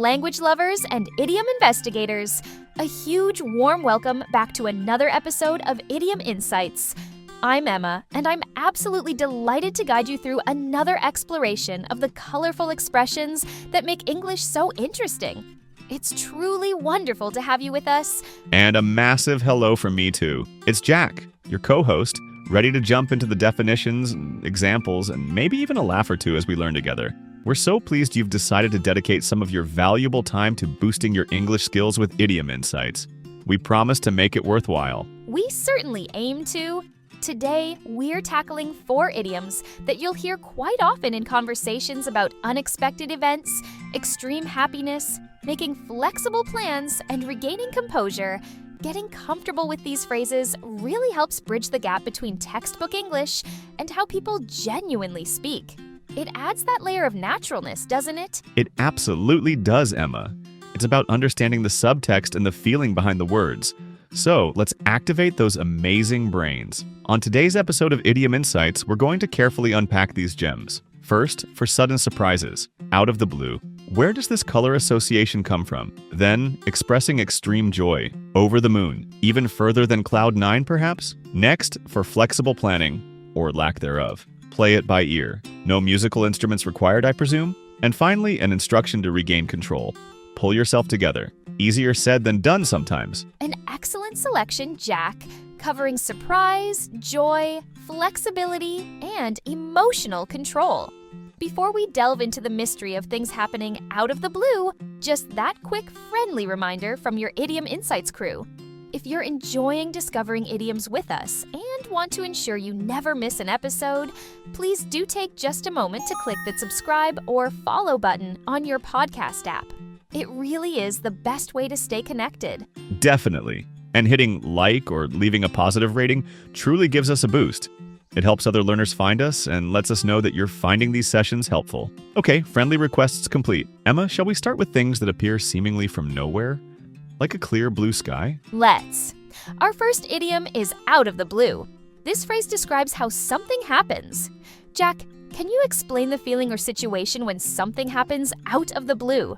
language lovers and idiom investigators. A huge warm welcome back to another episode of Idiom Insights. I'm Emma, and I'm absolutely delighted to guide you through another exploration of the colorful expressions that make English so interesting. It's truly wonderful to have you with us. And a massive hello from me too. It's Jack, your co-host, ready to jump into the definitions, examples, and maybe even a laugh or two as we learn together. We're so pleased you've decided to dedicate some of your valuable time to boosting your English skills with Idiom Insights. We promise to make it worthwhile. We certainly aim to. Today, we're tackling 4 idioms that you'll hear quite often in conversations about unexpected events, extreme happiness, making flexible plans, and regaining composure. Getting comfortable with these phrases really helps bridge the gap between textbook English and how people genuinely speak. It adds that layer of naturalness, doesn't it? It absolutely does, Emma. It's about understanding the subtext and the feeling behind the words. So, let's activate those amazing brains. On today's episode of Idiom Insights, we're going to carefully unpack these gems. First, for sudden surprises, out of the blue. Where does this color association come from? Then, expressing extreme joy, over the moon, even further than cloud 9 perhaps? Next, for flexible planning, or lack thereof. Play it by ear. No musical instruments required, I presume? And finally, an instruction to regain control. Pull yourself together. Easier said than done sometimes. An excellent selection, Jack, covering surprise, joy, flexibility, and emotional control. Before we delve into the mystery of things happening out of the blue, just that quick friendly reminder from your Idiom Insights crew. If you're enjoying discovering idioms with us and want to ensure you never miss an episode, please do take just a moment to click the subscribe or follow button on your podcast app. It really is the best way to stay connected. Definitely. And hitting like or leaving a positive rating truly gives us a boost. It helps other learners find us and lets us know that you're finding these sessions helpful. Okay, friendly requests complete. Emma, shall we start with things that appear seemingly from nowhere? Like a clear blue sky? Let's. Our first idiom is out of the blue. This phrase describes how something happens. Jack, can you explain the feeling or situation when something happens out of the blue?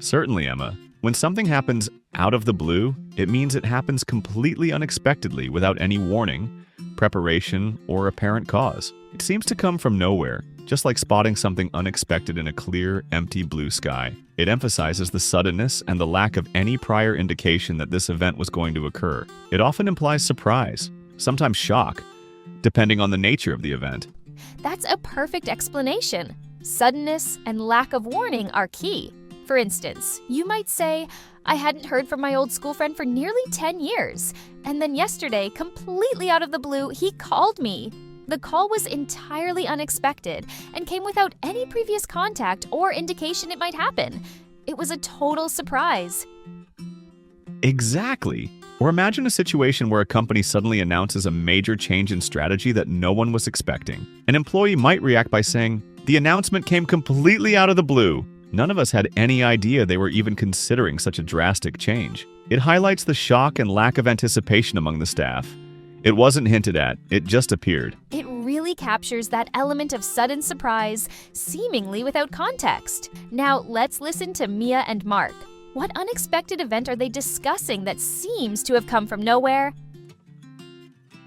Certainly, Emma. When something happens out of the blue, it means it happens completely unexpectedly without any warning, preparation, or apparent cause. It seems to come from nowhere, just like spotting something unexpected in a clear, empty blue sky. It emphasizes the suddenness and the lack of any prior indication that this event was going to occur. It often implies surprise, sometimes shock, depending on the nature of the event. That's a perfect explanation. Suddenness and lack of warning are key. For instance, you might say, I hadn't heard from my old school friend for nearly 10 years, and then yesterday, completely out of the blue, he called me. The call was entirely unexpected and came without any previous contact or indication it might happen. It was a total surprise. Exactly. Or imagine a situation where a company suddenly announces a major change in strategy that no one was expecting. An employee might react by saying, the announcement came completely out of the blue. None of us had any idea they were even considering such a drastic change. It highlights the shock and lack of anticipation among the staff. It wasn't hinted at, it just appeared. It really captures that element of sudden surprise, seemingly without context. Now let's listen to Mia and Mark. What unexpected event are they discussing that seems to have come from nowhere?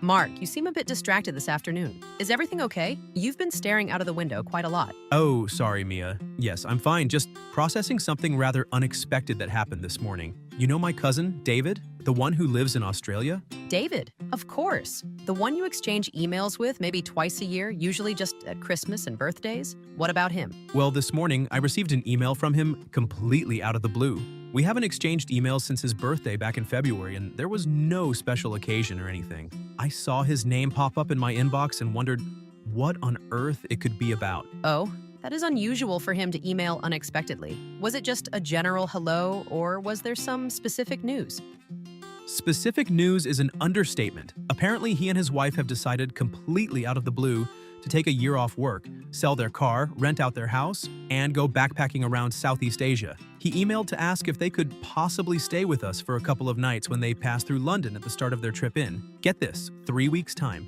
Mark, you seem a bit distracted this afternoon. Is everything okay? You've been staring out of the window quite a lot. Oh, sorry, Mia. Yes, I'm fine. Just processing something rather unexpected that happened this morning. You know my cousin, David? The one who lives in Australia? David, of course. The one you exchange emails with maybe twice a year, usually just at Christmas and birthdays. What about him? Well, this morning, I received an email from him completely out of the blue. We haven't exchanged emails since his birthday back in February, and there was no special occasion or anything. I saw his name pop up in my inbox and wondered what on earth it could be about. Oh, that is unusual for him to email unexpectedly. Was it just a general hello, or was there some specific news? Specific news is an understatement. Apparently, he and his wife have decided completely out of the blue to take a year off work, sell their car, rent out their house, and go backpacking around Southeast Asia. He emailed to ask if they could possibly stay with us for a couple of nights when they pass through London at the start of their trip in. Get this, 3 weeks' time.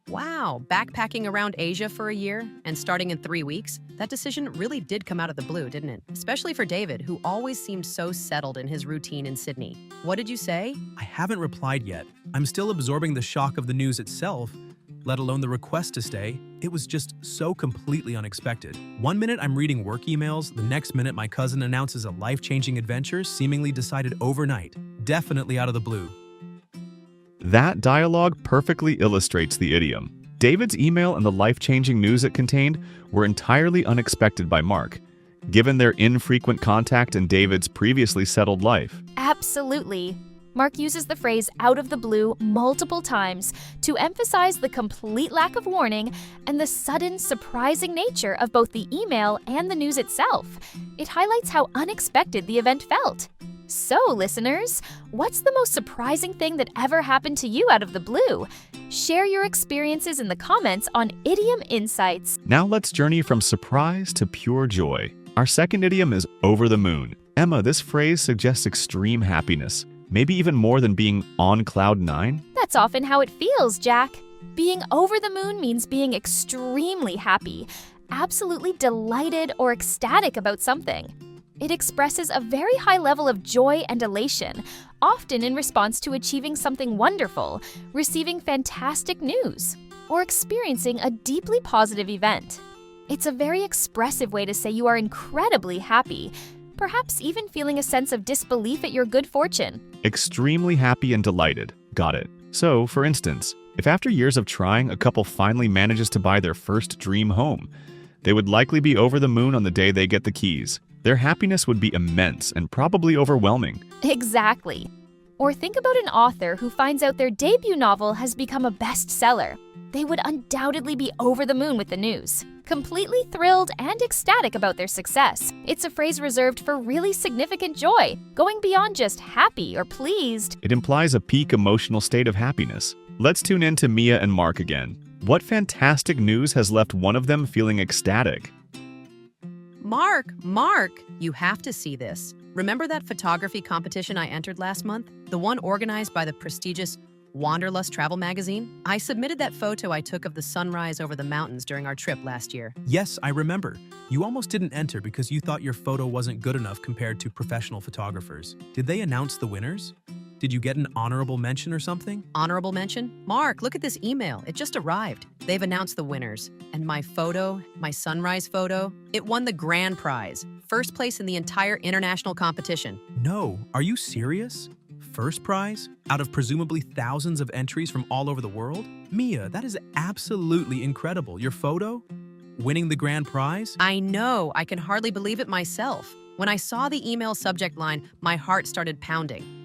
Wow, backpacking around Asia for a year and starting in 3 weeks? That decision really did come out of the blue, didn't it? Especially for David, who always seemed so settled in his routine in Sydney. What did you say? I haven't replied yet. I'm still absorbing the shock of the news itself, let alone the request to stay. It was just so completely unexpected. One minute I'm reading work emails, the next minute my cousin announces a life-changing adventure seemingly decided overnight, definitely out of the blue. That dialogue perfectly illustrates the idiom. David's email and the life-changing news it contained were entirely unexpected by Mark, given their infrequent contact and David's previously settled life. Absolutely. Mark uses the phrase out of the blue multiple times to emphasize the complete lack of warning and the sudden, surprising nature of both the email and the news itself. It highlights how unexpected the event felt. So, listeners, what's the most surprising thing that ever happened to you out of the blue? Share your experiences in the comments on Idiom Insights. Now let's journey from surprise to pure joy. Our second idiom is over the moon. Emma, this phrase suggests extreme happiness, maybe even more than being on cloud nine? That's often how it feels, Jack. Being over the moon means being extremely happy, absolutely delighted or ecstatic about something. It expresses a very high level of joy and elation, often in response to achieving something wonderful, receiving fantastic news, or experiencing a deeply positive event. It's a very expressive way to say you are incredibly happy, perhaps even feeling a sense of disbelief at your good fortune. Extremely happy and delighted. Got it. So, for instance, if after years of trying, a couple finally manages to buy their first dream home, they would likely be over the moon on the day they get the keys. Their happiness would be immense and probably overwhelming. Exactly. Or think about an author who finds out their debut novel has become a bestseller. They would undoubtedly be over the moon with the news, completely thrilled and ecstatic about their success. It's a phrase reserved for really significant joy, going beyond just happy or pleased. It implies a peak emotional state of happiness. Let's tune in to Mia and Mark again. What fantastic news has left one of them feeling ecstatic? Mark, you have to see this. Remember that photography competition I entered last month? The one organized by the prestigious Wanderlust travel magazine? I submitted that photo I took of the sunrise over the mountains during our trip last year. Yes, I remember. You almost didn't enter because you thought your photo wasn't good enough compared to professional photographers. Did they announce the winners? Did you get an honorable mention or something? Honorable mention? Mark, look at this email. It just arrived. They've announced the winners. And my photo, my sunrise photo, it won the grand prize. First place in the entire international competition. No, are you serious? First prize? Out of presumably thousands of entries from all over the world? Mia, that is absolutely incredible. Your photo? Winning the grand prize? I know, I can hardly believe it myself. When I saw the email subject line, my heart started pounding.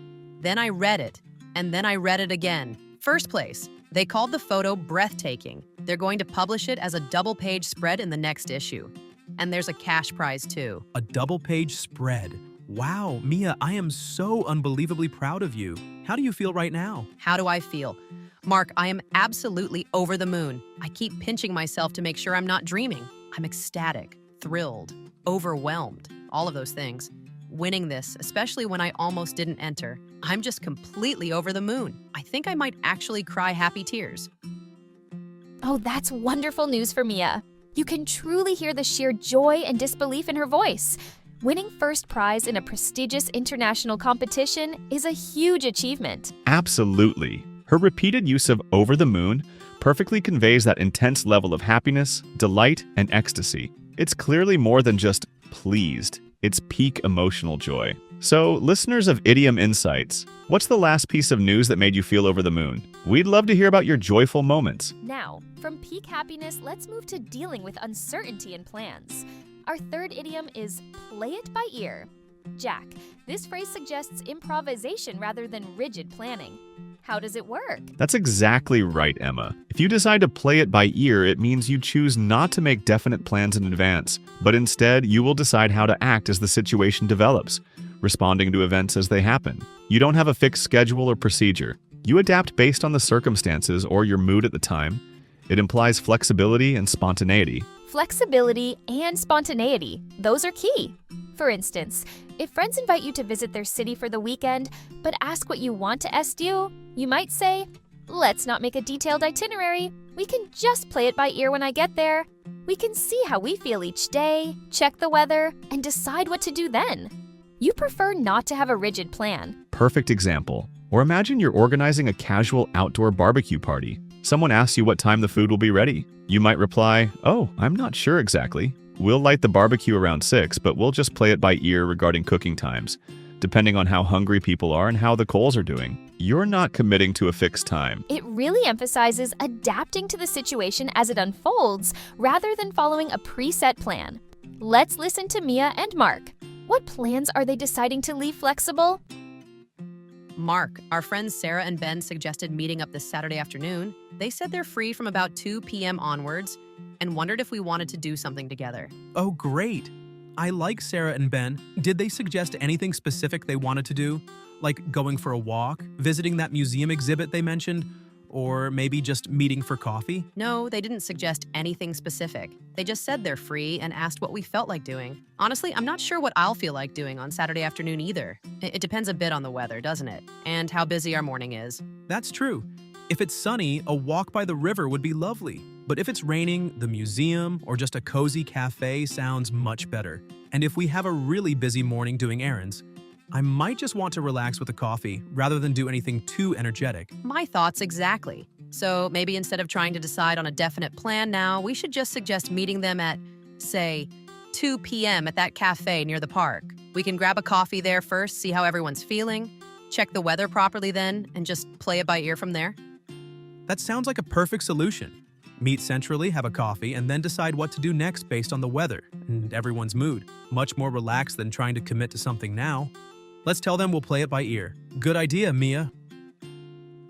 Then I read it, and then I read it again. First place. They called the photo breathtaking. They're going to publish it as a double-page spread in the next issue. And there's a cash prize, too. A double-page spread. Wow, Mia, I am so unbelievably proud of you. How do you feel right now? How do I feel? Mark, I am absolutely over the moon. I keep pinching myself to make sure I'm not dreaming. I'm ecstatic, thrilled, overwhelmed, all of those things. Winning this, especially when I almost didn't enter, I'm just completely over the moon. I think I might actually cry happy tears. Oh, that's wonderful news for Mia. You can truly hear the sheer joy and disbelief in her voice. Winning first prize in a prestigious international competition is a huge achievement. Absolutely. Her repeated use of over the moon perfectly conveys that intense level of happiness, delight, and ecstasy. It's clearly more than just pleased. It's peak emotional joy. So, listeners of Idiom Insights, what's the last piece of news that made you feel over the moon? We'd love to hear about your joyful moments. Now, from peak happiness, let's move to dealing with uncertainty in plans. Our third idiom is play it by ear. Jack, this phrase suggests improvisation rather than rigid planning. How does it work? That's exactly right, Emma. If you decide to play it by ear, it means you choose not to make definite plans in advance, but instead you will decide how to act as the situation develops, responding to events as they happen. You don't have a fixed schedule or procedure. You adapt based on the circumstances or your mood at the time. It implies flexibility and spontaneity. Flexibility and spontaneity, those are key. For instance, if friends invite you to visit their city for the weekend, but ask what you want to do, you might say, Let's not make a detailed itinerary. We can just play it by ear when I get there. We can see how we feel each day, check the weather, and decide what to do then. You prefer not to have a rigid plan. Perfect example. Or imagine you're organizing a casual outdoor barbecue party. Someone asks you what time the food will be ready. You might reply, "Oh, I'm not sure exactly. We'll light the barbecue around 6, but we'll just play it by ear regarding cooking times, depending on how hungry people are and how the coals are doing." You're not committing to a fixed time. It really emphasizes adapting to the situation as it unfolds rather than following a preset plan. Let's listen to Mia and Mark. What plans are they deciding to leave flexible? Mark, our friends Sarah and Ben suggested meeting up this Saturday afternoon. They said they're free from about 2 p.m. onwards and wondered if we wanted to do something together. Oh, great. I like Sarah and Ben. Did they suggest anything specific they wanted to do? Like going for a walk, visiting that museum exhibit they mentioned, or maybe just meeting for coffee? No, they didn't suggest anything specific. They just said they're free and asked what we felt like doing. Honestly, I'm not sure what I'll feel like doing on Saturday afternoon either. It depends a bit on the weather, doesn't it? And how busy our morning is. That's true. If it's sunny, a walk by the river would be lovely. But if it's raining, the museum or just a cozy cafe sounds much better. And if we have a really busy morning doing errands, I might just want to relax with a coffee rather than do anything too energetic. My thoughts exactly. So maybe instead of trying to decide on a definite plan now, we should just suggest meeting them at, say, 2 p.m. at that cafe near the park. We can grab a coffee there first, see how everyone's feeling, check the weather properly then, and just play it by ear from there. That sounds like a perfect solution. Meet centrally, have a coffee, and then decide what to do next based on the weather and everyone's mood. Much more relaxed than trying to commit to something now. Let's tell them we'll play it by ear. Good idea, Mia.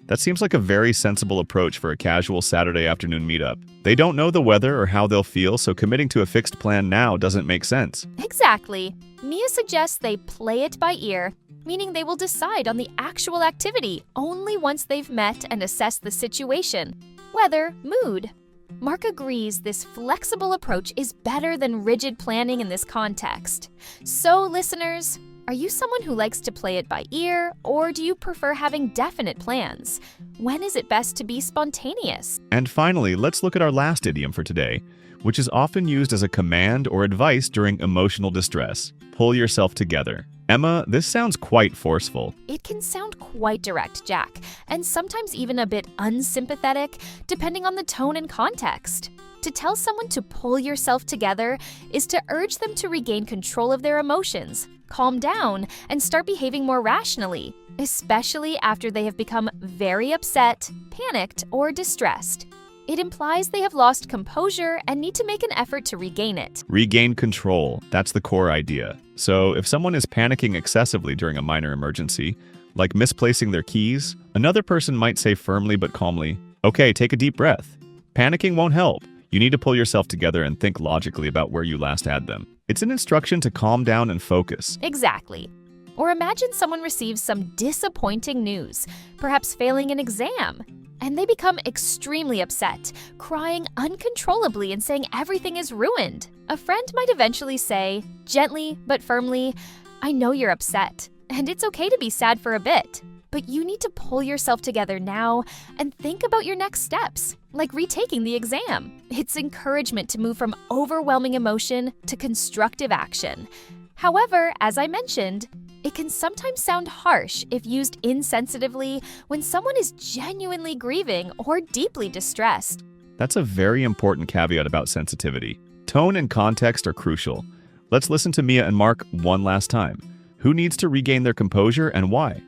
That seems like a very sensible approach for a casual Saturday afternoon meetup. They don't know the weather or how they'll feel, so committing to a fixed plan now doesn't make sense. Exactly. Mia suggests they play it by ear, meaning they will decide on the actual activity only once they've met and assessed the situation, weather, mood. Mark agrees this flexible approach is better than rigid planning in this context. So, listeners, are you someone who likes to play it by ear, or do you prefer having definite plans? When is it best to be spontaneous? And finally, let's look at our last idiom for today, which is often used as a command or advice during emotional distress. Pull yourself together. Emma, this sounds quite forceful. It can sound quite direct, Jack, and sometimes even a bit unsympathetic, depending on the tone and context. To tell someone to pull yourself together is to urge them to regain control of their emotions, calm down, and start behaving more rationally, especially after they have become very upset, panicked, or distressed. It implies they have lost composure and need to make an effort to regain it. Regain control. That's the core idea. So if someone is panicking excessively during a minor emergency, like misplacing their keys, another person might say firmly but calmly, "Okay, take a deep breath. Panicking won't help. You need to pull yourself together and think logically about where you last had them." It's an instruction to calm down and focus. Exactly. Or imagine someone receives some disappointing news, perhaps failing an exam, and they become extremely upset, crying uncontrollably and saying everything is ruined. A friend might eventually say, gently but firmly, "I know you're upset, and it's okay to be sad for a bit, but you need to pull yourself together now and think about your next steps, like retaking the exam." It's encouragement to move from overwhelming emotion to constructive action. However, as I mentioned, it can sometimes sound harsh if used insensitively when someone is genuinely grieving or deeply distressed. That's a very important caveat about sensitivity. Tone and context are crucial. Let's listen to Mia and Mark one last time. Who needs to regain their composure and why?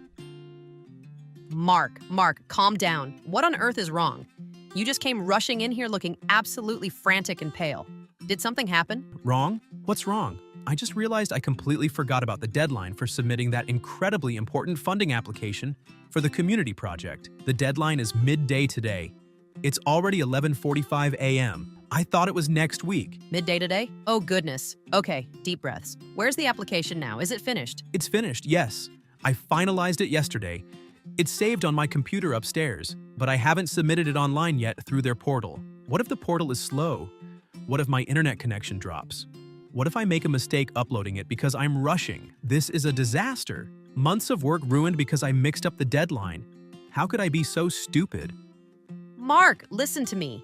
Mark, calm down. What on earth is wrong? You just came rushing in here looking absolutely frantic and pale. Did something happen? Wrong? What's wrong? I just realized I completely forgot about the deadline for submitting that incredibly important funding application for the community project. The deadline is midday today. It's already 11:45 a.m. I thought it was next week. Midday today? Oh, goodness. Okay, deep breaths. Where's the application now? Is it finished? It's finished, yes. I finalized it yesterday. It's saved on my computer upstairs, but I haven't submitted it online yet through their portal. What if the portal is slow? What if my internet connection drops? What if I make a mistake uploading it because I'm rushing? This is a disaster. Months of work ruined because I mixed up the deadline. How could I be so stupid? Mark, listen to me.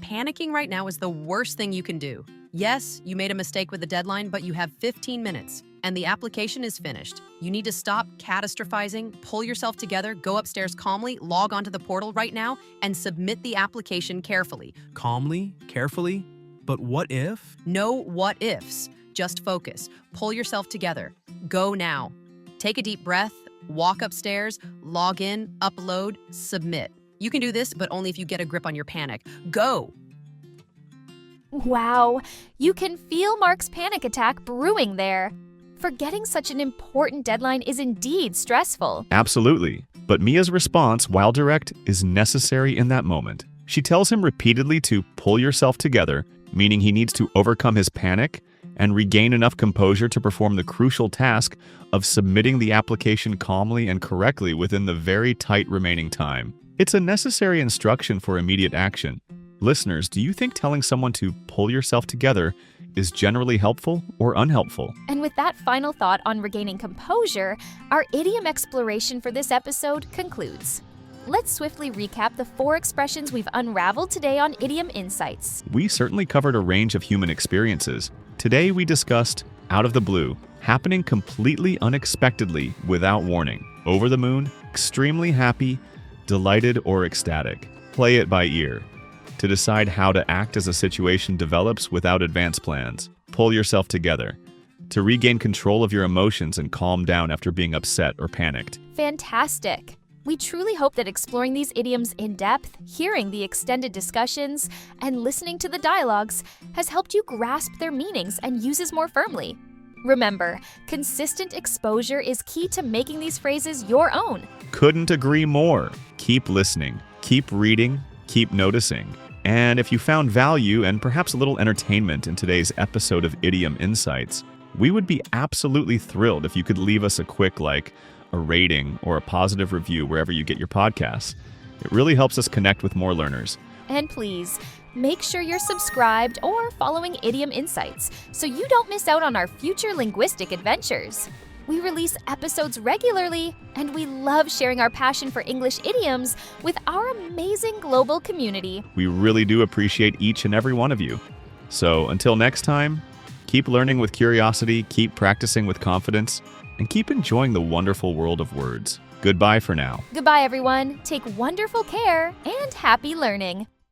Panicking right now is the worst thing you can do. Yes, you made a mistake with the deadline, but you have 15 minutes, and the application is finished. You need to stop catastrophizing, pull yourself together, go upstairs calmly, log onto the portal right now, and submit the application carefully. Calmly? Carefully? But what if? No what ifs. Just focus. Pull yourself together. Go now. Take a deep breath, walk upstairs, log in, upload, submit. You can do this, but only if you get a grip on your panic. Go! Wow, you can feel Mark's panic attack brewing there. Forgetting such an important deadline is indeed stressful. Absolutely. But Mia's response, while direct, is necessary in that moment. She tells him repeatedly to pull yourself together, meaning he needs to overcome his panic and regain enough composure to perform the crucial task of submitting the application calmly and correctly within the very tight remaining time. It's a necessary instruction for immediate action. Listeners, do you think telling someone to pull yourself together is generally helpful or unhelpful? And with that final thought on regaining composure, our idiom exploration for this episode concludes. Let's swiftly recap the 4 expressions we've unraveled today on Idiom Insights. We certainly covered a range of human experiences. Today we discussed out of the blue, happening completely unexpectedly without warning, over the moon, extremely happy, delighted or ecstatic. Play it by ear. To decide how to act as a situation develops without advance plans. Pull yourself together. To regain control of your emotions and calm down after being upset or panicked. Fantastic! We truly hope that exploring these idioms in depth, hearing the extended discussions, and listening to the dialogues has helped you grasp their meanings and uses more firmly. Remember, consistent exposure is key to making these phrases your own. Couldn't agree more. Keep listening, keep reading, keep noticing. And if you found value and perhaps a little entertainment in today's episode of Idiom Insights, we would be absolutely thrilled if you could leave us a quick a rating or a positive review wherever you get your podcasts. It really helps us connect with more learners. And please, make sure you're subscribed or following Idiom Insights so you don't miss out on our future linguistic adventures. We release episodes regularly, and we love sharing our passion for English idioms with our amazing global community. We really do appreciate each and every one of you. So until next time, keep learning with curiosity, keep practicing with confidence, and keep enjoying the wonderful world of words. Goodbye for now. Goodbye, everyone. Take wonderful care and happy learning.